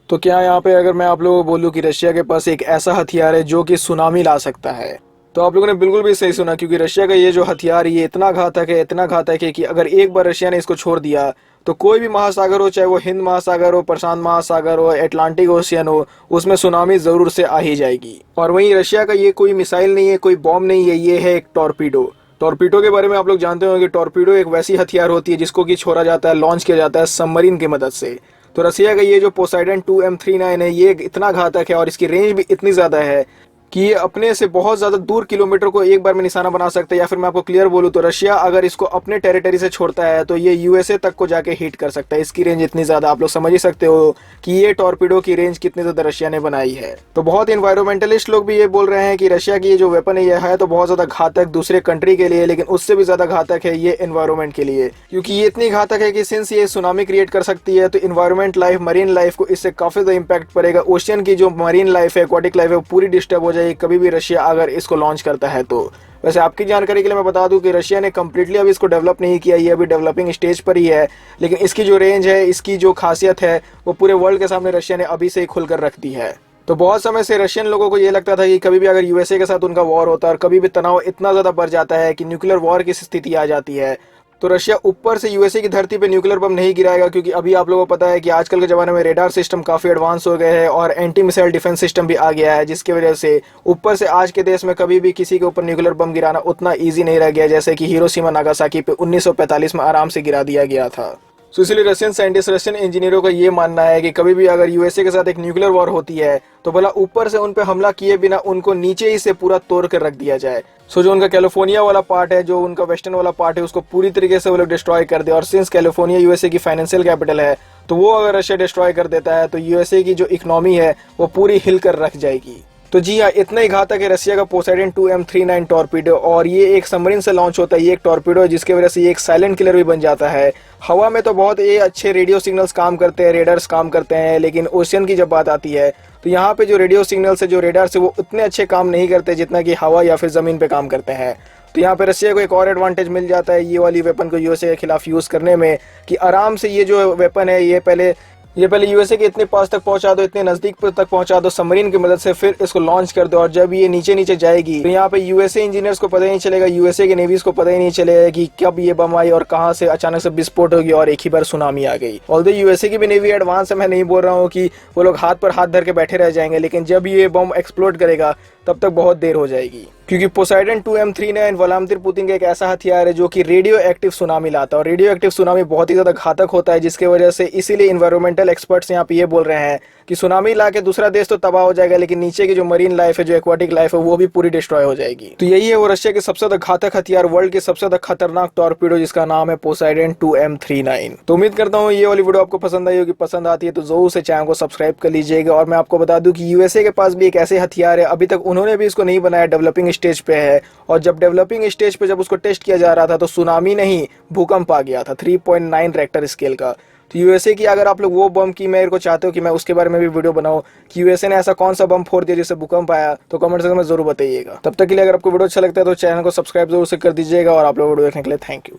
तो क्या यहाँ पे अगर मैं आप लोगों को बोलूँ कि रशिया के पास एक ऐसा हथियार है जो कि सुनामी ला सकता है, तो आप लोगों ने बिल्कुल भी सही सुना, क्योंकि रशिया का ये जो हथियार ये इतना घातक है, इतना घातक है कि अगर एक बार रशिया ने इसको छोड़ दिया तो कोई भी महासागर हो, चाहे वो हिंद महासागर हो, प्रशांत महासागर हो, अटलांटिक ओशियन हो, उसमें सुनामी जरूर से आ ही जाएगी। और वहीं रशिया का ये कोई मिसाइल नहीं है, कोई बॉम्ब नहीं है, ये है एक टॉर्पीडो। टॉर्पीडो के बारे में आप लोग जानते होंगे कि टॉर्पीडो एक वैसी हथियार होती है जिसको कि छोड़ा जाता है, लॉन्च किया जाता है सबमरीन की मदद से। तो रसिया का ये जो पोसाइडन 2M39 है ये इतना घातक है और इसकी रेंज भी इतनी ज़्यादा है कि ये अपने से बहुत ज़्यादा दूर किलोमीटर को एक बार में निशाना बना सकता है। या फिर मैं आपको क्लियर बोलूँ तो रशिया अगर इसको अपने टेरिटरी से छोड़ता है तो ये यूएसए तक को जाके हिट कर सकता है। इसकी रेंज इतनी ज़्यादा, आप लोग समझ ही सकते हो कि ये टॉर्पीडो की रेंज कितनी ज़्यादा रशिया ने बनाई है। तो बहुत इन्वायरमेंटलिस्ट लोग भी ये बोल रहे हैं कि रशिया की ये जो वेपन है ये है तो बहुत ज़्यादा घातक दूसरे कंट्री के लिए, लेकिन उससे भी ज़्यादा घातक है ये एनवायरमेंट के लिए, क्योंकि ये इतनी घातक है कि सिंस ये सुनामी क्रिएट कर सकती है तो इन्वायरमेंट लाइफ, मरीन लाइफ को इससे काफ़ी ज़्यादा इम्पैक्ट पड़ेगा। ओशियन की जो मरीन लाइफ है, एक्वाटिक लाइफ है, वो पूरी डिस्टर्ब हो जाएगी कभी भी रशिया अगर इसको लॉन्च करता है तो। वैसे आपकी जानकारी के लिए मैं बता दूं कि रशिया ने कंप्लीटली अभी इसको डेवलप नहीं किया, ये अभी डेवलपिंग स्टेज पर ही है, लेकिन इसकी जो रेंज है, इसकी जो खासियत है वो पूरे वर्ल्ड के सामने रशिया ने अभी से ही खुलकर रख दी है। तो बहुत समय से रशियन लोगों को ये लगता था कि कभी भी अगर यूएसए के साथ उनका वॉर होता है और कभी भी तनाव इतना ज़्यादा बढ़ जाता है कि न्यूक्लियर वॉर की स्थिति आ जाती है, तो रशिया ऊपर से यूएसए की धरती पे न्यूक्लियर बम नहीं गिराएगा, क्योंकि अभी आप लोगों को पता है कि आजकल के ज़माने में रेडार सिस्टम काफ़ी एडवांस हो गए हैं और एंटी मिसाइल डिफेंस सिस्टम भी आ गया है, जिसकी वजह से ऊपर से आज के देश में कभी भी किसी के ऊपर न्यूक्लियर बम गिराना उतना ईजी नहीं रह गया जैसे कि हिरोशिमा नागासाकी पे 1945 में आराम से गिरा दिया गया था। तो इसलिए रशियन साइंटिस्ट, रशियन इंजीनियरों का ये मानना है कि कभी भी अगर यूएसए के साथ एक न्यूक्लियर वॉर होती है तो भला ऊपर से उन पे हमला किए बिना उनको नीचे ही से पूरा तोड़ कर रख दिया जाए। सो जो उनका कैलिफोर्निया वाला पार्ट है, जो उनका वेस्टर्न वाला पार्ट है, उसको पूरी तरीके से वो लोग डिस्ट्रॉय कर दे। और सिंस कैलिफोर्निया यूएसए की फाइनेंशियल कैपिटल है तो वो अगर रशिया डिस्ट्रॉय कर देता है तो यूएसए की जो इकोनॉमी है वो पूरी हिल कर रख जाएगी। तो जी हाँ, इतना ही घातक है रशिया का पोसाइडन 2M39 टॉर्पीडो। और ये एक सबमरीन से लॉन्च होता है, ये एक टॉर्पीडो है जिसकी वजह से ये एक साइलेंट किलर भी बन जाता है। हवा में तो बहुत ये अच्छे रेडियो सिग्नल्स काम करते हैं, रेडार्स काम करते हैं, लेकिन ओशियन की जब बात आती है तो यहाँ पे जो रेडियो सिग्नल्स है, जो रेडार्स है, वो उतने अच्छे काम नहीं करते जितना कि हवा या फिर ज़मीन पे काम करते हैं। तो यहाँ पे रशिया को एक और एडवांटेज मिल जाता है ये वाली वेपन को यूएसए के खिलाफ यूज़ करने में, कि आराम से ये जो वेपन है ये पहले यूएसए के इतने पास तक पहुंचा दो, इतने नजदीक तक पहुंचा दो सबमरीन की मदद से, फिर इसको लॉन्च कर दो। और जब ये नीचे नीचे जाएगी तो यहाँ पे यूएसए इंजीनियर्स को पता ही नहीं चलेगा, यूएसए के नेवीज को पता ही नहीं चलेगा कि कब ये बम आई और कहां से अचानक से विस्फोट होगी और एक ही बार सुनामी आ गई। ऑल्दो यूएसए की भी नेवी एडवांस है, मैं नहीं बोल रहा हूँ कि वो लोग हाथ पर हाथ धर के बैठे रह जाएंगे, लेकिन जब ये बम एक्सप्लोड करेगा तब तक बहुत देर हो जाएगी। क्योंकि पोसाइडन 2M39 व्लादिमीर पुतिन का एक ऐसा हथियार है जो कि रेडियो एक्टिव सुनामी लाता है, और रेडियो एक्टिव सुनामी बहुत ही ज़्यादा घातक होता है, जिसके वजह से इसीलिए इन्वायरमेंटल एक्सपर्ट्स यहाँ पे ये बोल रहे हैं कि सुनामी ला के दूसरा देश तो तबाह हो जाएगा, लेकिन नीचे की जो मरीन लाइफ है, जो एक्वाटिक लाइफ है, वो भी पूरी डिस्ट्रॉय हो जाएगी। तो यही है वो रशिया के सबसे ज्यादा घातक हथियार, वर्ल्ड के सबसे ज्यादा खतरनाक टॉर्पीडो, जिसका नाम है पोसाइडन 2M39। तो उम्मीद करता हूँ ये वाली वीडियो आपको पसंद आई होगी। पसंद आती है तो जरूर से चैनल को सब्सक्राइब कर लीजिएगा। और मैं आपको बता दूं कि यूएसए के पास भी एक ऐसे हथियार है, अभी तक उन्होंने भी इसको नहीं बनाया, डेवलपिंग स्टेज पे है। और जब डेवलपिंग स्टेज पे जब उसको टेस्ट किया जा रहा था तो सुनामी नहीं, भूकंप आ गया था 3.9 रेक्टर स्केल का। तो यूएसए की अगर आप लोग वो बम की मेरे को चाहते हो कि मैं उसके बारे में भी वीडियो बनाऊं कि यूएसए ने ऐसा कौन सा बम फोड़ दिया जिससे भूकंप आया, तो कमेंट सेक्शन में जरूर बताइएगा। तब तक के लिए अगर आपको वीडियो अच्छा लगता है तो चैनल को सब्सक्राइब जरूर से कर दीजिएगा। और आप लोग वीडियो देखने के लिए थैंक यू।